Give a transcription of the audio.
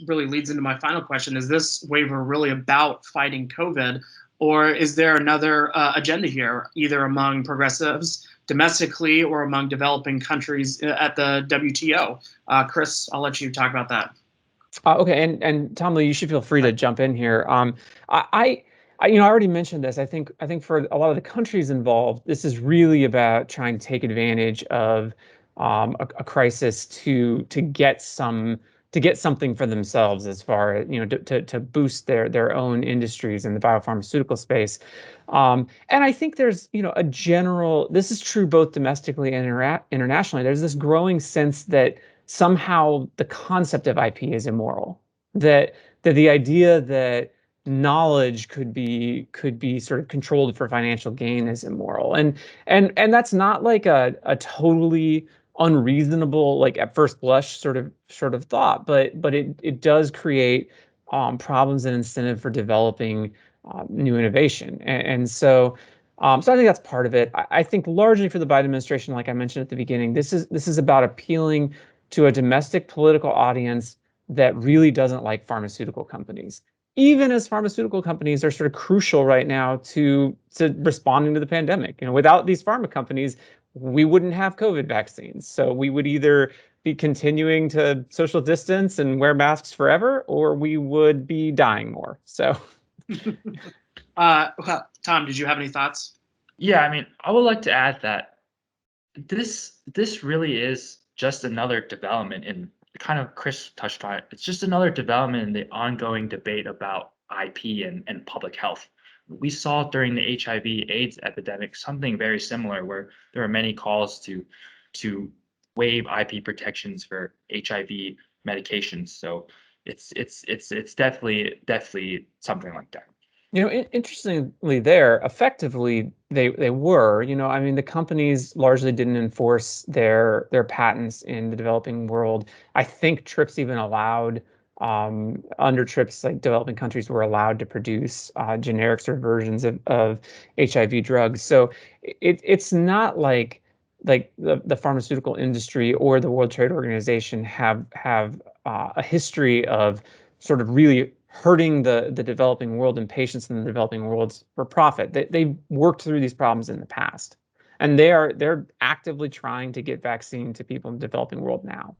really leads into my final question. Is this waiver really about fighting COVID, or is there another agenda here, either among progressives domestically or among developing countries at the WTO? Chris, I'll let you talk about that. Okay, and Tom Lee, you should feel free to jump in here. I I already mentioned this. I think for a lot of the countries involved, this is really about trying to take advantage of a crisis to get something for themselves, as far as to boost their own industries in the biopharmaceutical space. And I think there's a general. This is true both domestically and internationally. There's this growing sense that somehow the concept of IP is immoral. That the idea that knowledge could be sort of controlled for financial gain is immoral. And that's not like a totally unreasonable, like at first blush sort of thought, but it does create problems and incentive for developing new innovation. So I think that's part of it. I think largely for the Biden administration, like I mentioned at the beginning, this is about appealing to a domestic political audience that really doesn't like pharmaceutical companies, even as pharmaceutical companies are sort of crucial right now to responding to the pandemic. Without these pharma companies, we wouldn't have COVID vaccines. So we would either be continuing to social distance and wear masks forever, or we would be dying more. So, Well, Tom, did you have any thoughts? Yeah, I mean, I would like to add that this really is just another development in, kind of Chris touched on it. It's just another development in the ongoing debate about IP and public health. We saw during the HIV/AIDS epidemic something very similar, where there were many calls to waive IP protections for HIV medications. So it's definitely something like that. Interestingly, there effectively they were. I mean, the companies largely didn't enforce their patents in the developing world. I think TRIPS even allowed, under TRIPS, like developing countries were allowed to produce generic sort of versions of HIV drugs. So it's not like the pharmaceutical industry or the World Trade Organization have a history of sort of really hurting the developing world and patients in the developing worlds for profit. They've worked through these problems in the past, and they're actively trying to get vaccine to people in the developing world now.